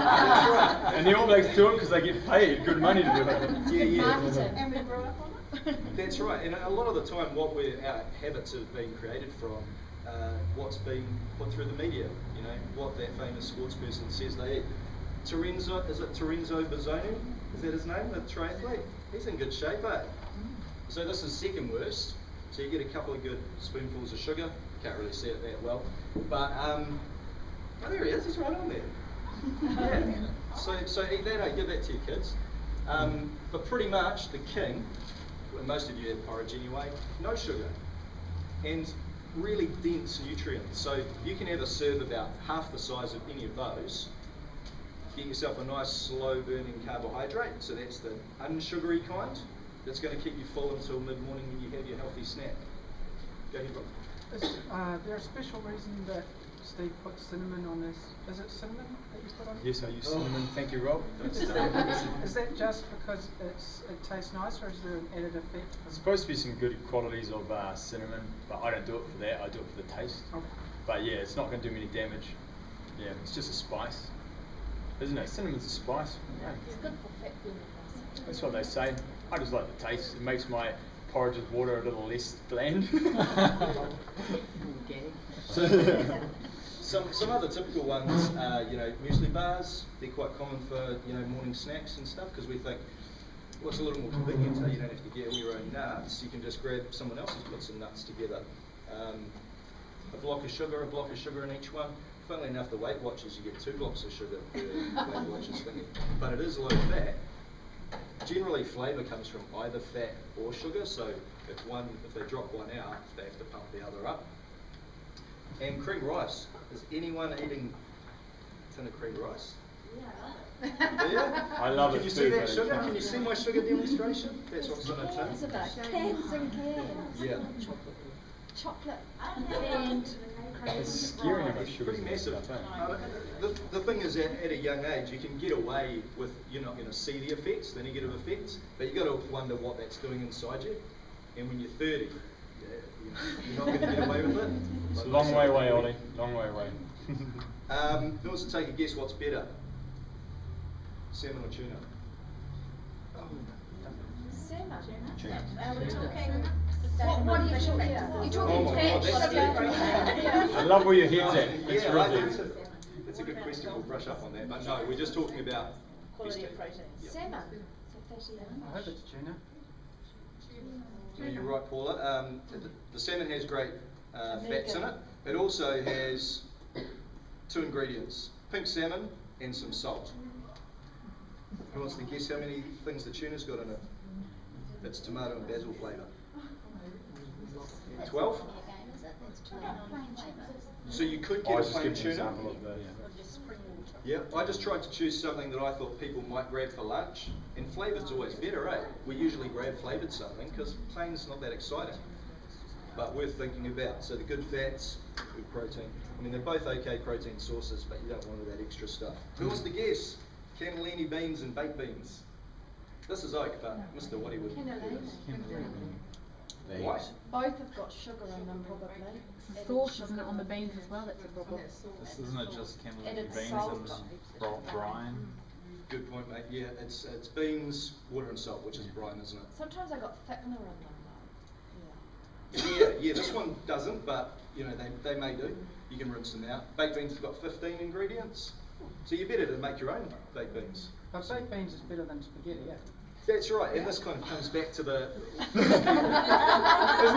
That's right. And the All Blacks do it because they get paid good money to do it. Yeah. And we grew up on it. That's right, and a lot of the time what our habits have been created from what's been put through the media, you know, what that famous sports person says they eat. Is it Terenzo Bozzone? Is that his name, the triathlete? He's in good shape, eh? So this is second worst, so you get a couple of good spoonfuls of sugar, can't really see it that well, but oh there he is, he's right on there. Yeah. So eat that, give that to your kids. But pretty much the king, well, most of you have porridge anyway, no sugar and really dense nutrients. So you can have a serve about half the size of any of those. Get yourself a nice slow burning carbohydrate, so that's the unsugary kind, that's going to keep you full until mid-morning when you have your healthy snack. Go ahead, Rob. Is there a special reason that Steve puts cinnamon on this? Is it cinnamon that you put on it? Yes, I use cinnamon. Thank you, Rob. Is that just because it tastes nice, or is there an added effect? There's supposed to be some good qualities of cinnamon, but I don't do it for that. I do it for the taste. Okay. But yeah, it's not going to do me any damage. Yeah, it's just a spice. Isn't it? Cinnamon's a spice. Yeah. It's good for fat burning. That's what they say. I just like the taste. It makes my porridge with water a little less bland. Some other typical ones, you know, muesli bars. They're quite common for, you know, morning snacks and stuff, because we think, well, it's a little more convenient. You don't have to get all your own nuts. You can just grab someone else's, put some nuts together. A block of sugar in each one. Funnily enough, the Weight Watchers, you get 2 blocks of sugar per Weight Watchers thingy. But it is low fat. Generally, flavour comes from either fat or sugar, so if they drop one out, they have to pump the other up. And cream rice. Is anyone eating a tin of cream rice? Yeah. Yeah? I love Can it you too, see that but sugar? it's Can you see my sugar demonstration? That's what's in a tin. Cans of it. Cans and cans. Yeah. Chocolate and cream. It's scary how much sugar Pretty is in massive. stuff, eh? The thing is, at a young age, you can get away with, you're not going to see the effects, the negative effects, but you've got to wonder what that's doing inside you. And when you're 30, you're not going to get away with it. It's a long way away, Ollie. Long way away. Who wants to take a guess what's better? Salmon or tuna? Salmon. Tuna. We're talking. What are you talking about? You're Oh my God, talking that's fat, I love where your head's at. It's Yeah, really that's a good question. We'll brush up on that. But no, we're just talking about quality of protein. Yep. Salmon. So fatty I hope it's tuna. You're right, Paula. The salmon has great fats in it. It also has 2 ingredients: pink salmon and some salt. Who wants to guess how many things the tuna's got in it? It's tomato and basil flavour. 12? So you could I get a was just plain giving an tuna. example of the. Yeah, I just tried to choose something that I thought people might grab for lunch, and flavoured's always better, eh? We usually grab flavoured something because plain's not that exciting, but worth thinking about. So the good fats, good protein. I mean, they're both okay protein sources, but you don't want all that extra stuff. Who wants to guess? Cannellini beans and baked beans. This is oak, but Mr. Waddy would do this. Why? Both have got sugar in them, probably. The sauce isn't it on the beans as well? That's a problem. This isn't it just cannellini Added beans salt. and brine? Good point, mate. Yeah, it's beans, water and salt, which is brine, isn't it? Sometimes I got thickener in them, though. Yeah, this one doesn't, but you know they may do. You can rinse them out. Baked beans have got 15 ingredients, so you're better to make your own baked beans. But baked beans is better than spaghetti, yeah? That's right, and this kind of comes back to the. Isn't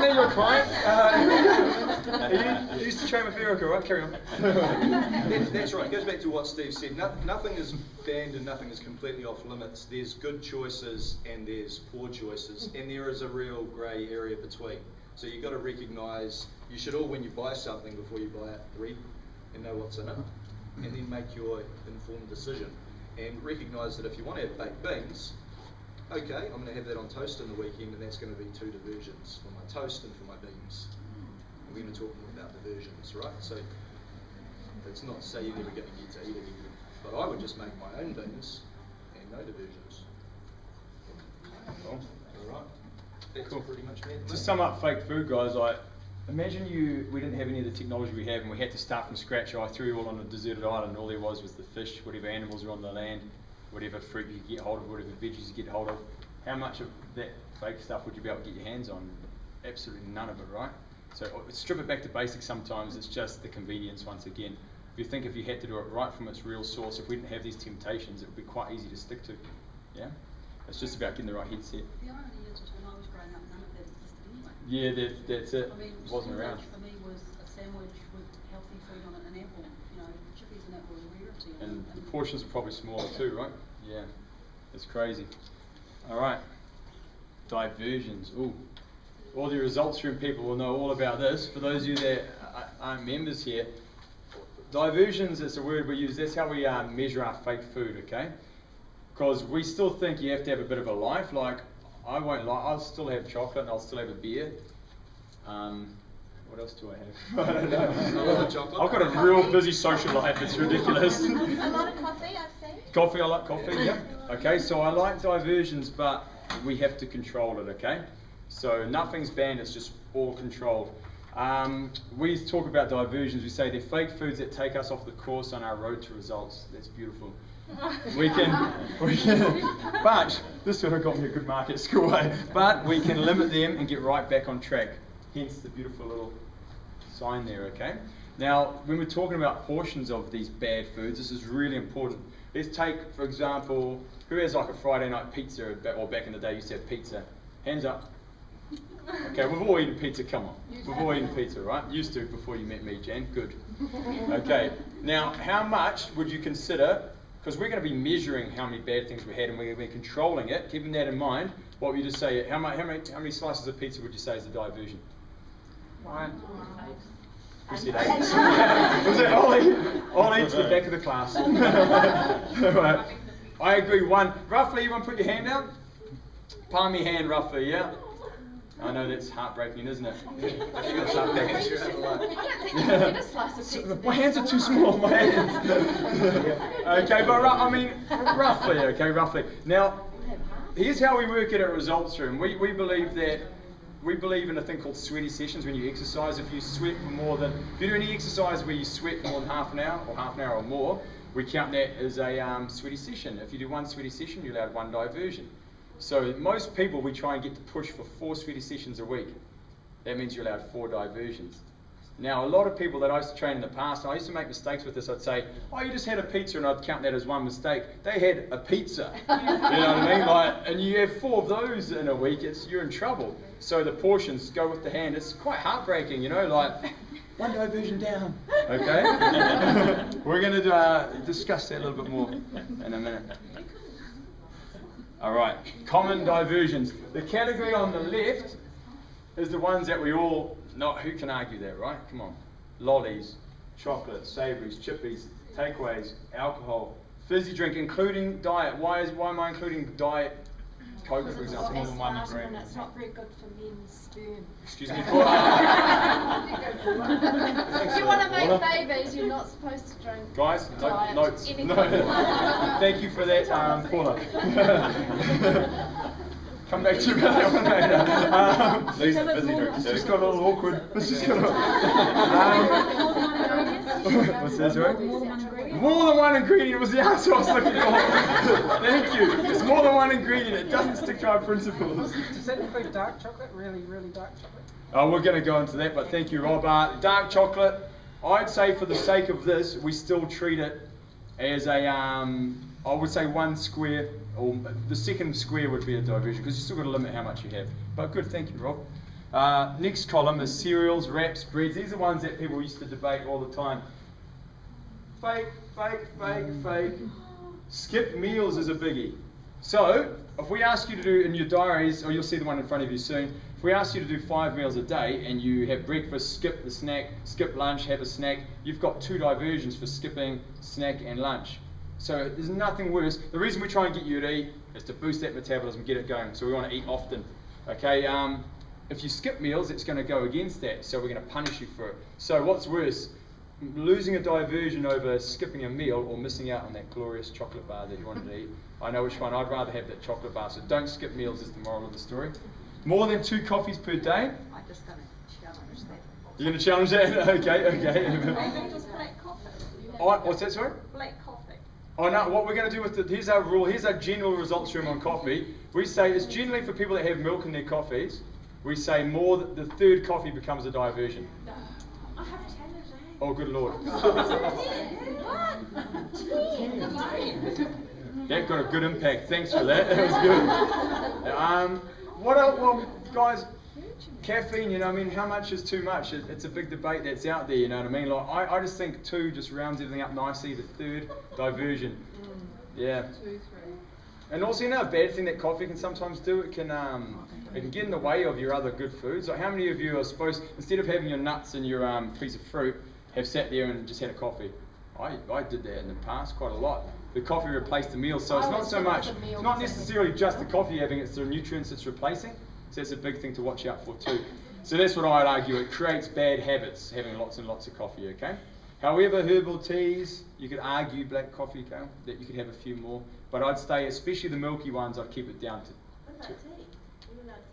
that your client? You used to train with Erica, right? Carry on. That's right. It goes back to what Steve said. Nothing is banned and nothing is completely off limits. There's good choices and there's poor choices, and there is a real grey area between. So you've got to recognise. You should all, when you buy something, before you buy it, read and know what's in it, and then make your informed decision. And recognise that if you want to have baked beans, okay, I'm going to have that on toast in the weekend, and that's going to be 2 diversions for my toast and for my beans. And we're going to talk more about diversions, right? So it's not to say you're never going to get to eat it again, but I would just make my own beans and no diversions. Cool. All right, that's Cool. pretty much it. To sum up fake food, guys, like imagine we didn't have any of the technology we have and we had to start from scratch. I threw you all on a deserted island and all there was the fish, whatever animals were on the land, whatever fruit you could get hold of, whatever veggies you get hold of. How much of that fake stuff would you be able to get your hands on? Absolutely none of it, right? So strip it back to basics sometimes, it's just the convenience once again. If you think if you had to do it right from its real source, if we didn't have these temptations, it would be quite easy to stick to. Yeah? It's just about getting the right headset. The irony is when I was growing up, none of that existed anyway. Yeah, that's it. I mean, Wasn't around. For me was a sandwich with healthy food on it, an apple, you know, chippies and that were a rarity. And the portions are probably smaller too, right? Yeah, it's crazy. All right, diversions. Ooh, all the results room people will know all about this. For those of you that aren't members here, diversions is a word we use. That's how we measure our fake food, okay? Because we still think you have to have a bit of a life. Like, I won't lie, I'll still have chocolate and I'll still have a beer. What else do I have? I don't know. A lot of chocolate. I've got a real busy social life, it's ridiculous. A lot of coffee, I've seen. Coffee, I like coffee, yeah. Okay, so I like diversions, but we have to control it, okay? So nothing's banned, it's just all controlled. We talk about diversions, we say they're fake foods that take us off the course on our road to results. That's beautiful. We can, but this sort of got me a good mark at school, eh? But we can limit them and get right back on track. Hence the beautiful little sign there, okay? Now, when we're talking about portions of these bad foods, this is really important. Let's take, for example, who has like a Friday night pizza, or back in the day used to have pizza? Hands up. Okay, we've all eaten pizza, come on. We've all eaten pizza, right? Used to before you met me, Jan, good. Okay, now how much would you consider, because we're going to be measuring how many bad things we had and we're going to be controlling it, keeping that in mind, what would you just say, how many slices of pizza would you say is a diversion? One. Who said 8? Was it Ollie? Ollie to the back of the class. Right. I agree, 1. Roughly, everyone put your hand out? Palm your hand roughly, yeah? I know that's heartbreaking, isn't it? My hands are too small, my hands. Okay, but I mean, roughly, okay, roughly. Now, here's how we work it at Results Room. We believe in a thing called sweaty sessions when you exercise. If you sweat for more than, if you do any exercise where you sweat for more than half an hour or more, we count that as a sweaty session. If you do 1 sweaty session, you're allowed 1 diversion. So most people, we try and get to push for 4 sweaty sessions a week. That means you're allowed 4 diversions. Now, a lot of people that I used to train in the past, I used to make mistakes with this. I'd say, oh, you just had a pizza, and I'd count that as 1 mistake. They had a pizza. You know what I mean? Like, and you have 4 of those in a week, you're in trouble. So the portions go with the hand. It's quite heartbreaking, you know, like 1 diversion down. Okay? We're going to discuss that a little bit more in a minute. All right, common diversions. The category on the left is the ones that we all know. Who can argue that, right? Come on. Lollies, chocolate, savouries, chippies, takeaways, alcohol, fizzy drink, including diet. Why am I including diet Coke, for example? More than 1 ingredient. It's not very good for men's sperm. Excuse me. If you want to make babies, you're not supposed to drink. Guys, diet, notes. anything. No. Thank you for that, Paula. Come back to you about that one later. These are fizzy drinks. It's just got a little awkward. It's just got what's that, sorry? More than 1 ingredient was the answer I was looking for. Thank you. It's more than 1 ingredient. It doesn't stick to our principles. Does that include dark chocolate? Really, really dark chocolate? We're going to go into that, but thank you, Rob. Dark chocolate, I'd say for the sake of this, we still treat it as a, I would say 1 square, or the second square would be a diversion, because you still got to limit how much you have. But good, thank you, Rob. Next column is cereals, wraps, breads. These are ones that people used to debate all the time. Fake, fake, fake, fake. Skip meals is a biggie. So, if we ask you to do in your diaries, or you'll see the one in front of you soon, if we ask you to do 5 meals a day and you have breakfast, skip the snack, skip lunch, have a snack, you've got 2 diversions for skipping, snack and lunch. So there's nothing worse. The reason we try and get you to eat is to boost that metabolism, get it going. So we want to eat often. Okay, if you skip meals, it's going to go against that. So we're going to punish you for it. So what's worse? Losing a diversion over skipping a meal or missing out on that glorious chocolate bar that you wanted to eat. I know which one. I'd rather have that chocolate bar. So don't skip meals is the moral of the story. More than 2 coffees per day. I just got to challenge that. You're going to challenge that? Okay, okay. Maybe just black coffee. Oh, what's that, sorry? Black coffee. Oh no, what we're going to do with here's our rule, here's our general results room on coffee. We say it's generally for people that have milk in their coffees, we say the third coffee becomes a diversion. I have 10 a day. Oh, good Lord. That got a good impact, thanks for that, that was good. What else, well, guys, caffeine, you know, I mean, how much is too much? It's a big debate that's out there, you know what I mean? Like, I just think 2 just rounds everything up nicely. The third, diversion. Yeah. 2, 3. And also, you know, a bad thing that coffee can sometimes do, it can get in the way of your other good foods. Like, how many of you are supposed, instead of having your nuts and your piece of fruit, have sat there and just had a coffee? I did that in the past quite a lot. The coffee replaced the meal, so it's not so much, it's not necessarily just the coffee having, it's the nutrients it's replacing. So that's a big thing to watch out for too. So that's what I'd argue, it creates bad habits, having lots and lots of coffee, okay? However, herbal teas, you could argue black coffee, okay, that you could have a few more. But I'd stay, especially the milky ones, I'd keep it down to What about tea? You like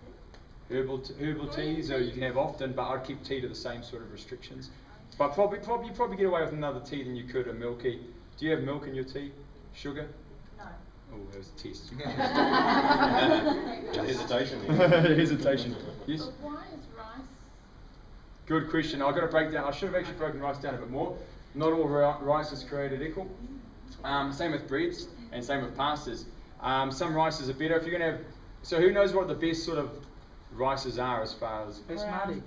tea? herbal teas, or you can have often, but I'd keep tea to the same sort of restrictions. But you probably get away with another tea than you could a milky. Do you have milk in your tea? Sugar? No. Oh, that was a test. Hesitation. Hesitation. Yes? But why is rice? Good question. I've got to break down. I should have actually broken rice down a bit more. Not all rice is created equal. Same with breads and same with pastas. Some rices are better. If you're going to have, so who knows what the best sort of rices are as far as Basmati.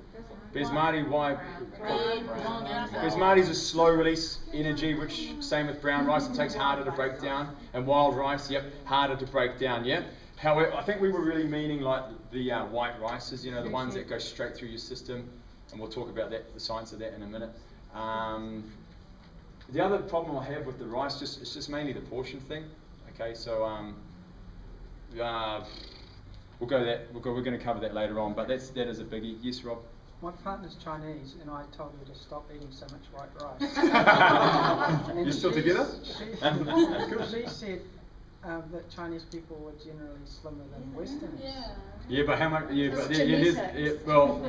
Basmati? Why? Red, long Basmati's a slow release energy, which same with brown rice, it takes harder to break down, and wild rice, yep, harder to break down, yeah. However, I think we were really meaning like the white rices, you know, the ones that go straight through your system, and we'll talk about that, the science of that in a minute. The other problem I have with the rice, it's just mainly the portion thing. Okay, so we're going to cover that later on, but that is a biggie. Yes, Rob. My partner's Chinese, and I told her to stop eating so much white rice. And You still together? She said that Chinese people were generally slimmer than Westerners. Yeah. Yeah, but how much? Yeah, but That's it is. genetics. Well,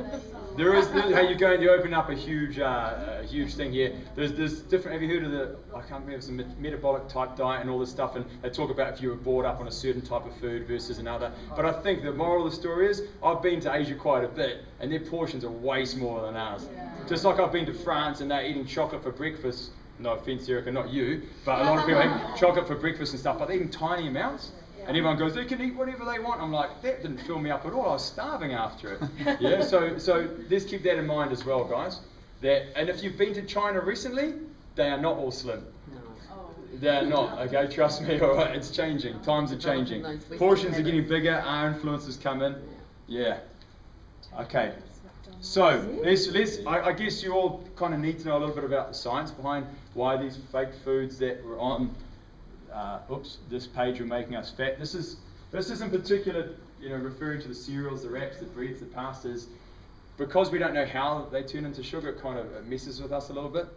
there is. How you go? You open up a huge thing here. There's different. Have you heard of the? I can't remember some metabolic type diet and all this stuff, and they talk about if you were brought up on a certain type of food versus another. But I think the moral of the story is, I've been to Asia quite a bit, and their portions are way smaller than ours. Just like I've been to France, and they're eating chocolate for breakfast. No offense, Erica, not you, but a lot of people eat chocolate for breakfast and stuff, but they're eating tiny amounts. And everyone goes, they can eat whatever they want. I'm like, that didn't fill me up at all. I was starving after it. Yeah, so let's keep that in mind as well, guys. And if you've been to China recently, they are not all slim. They are not, okay, trust me, all right, it's changing. Times are changing. Portions are getting bigger, our influences come in. Yeah. Okay. So, I guess you all kind of need to know a little bit about the science behind why these fake foods that were on this page are making us fat. This is in particular, you know, referring to the cereals, the wraps, the breads, the pastas. Because we don't know how they turn into sugar, it kind of messes with us a little bit.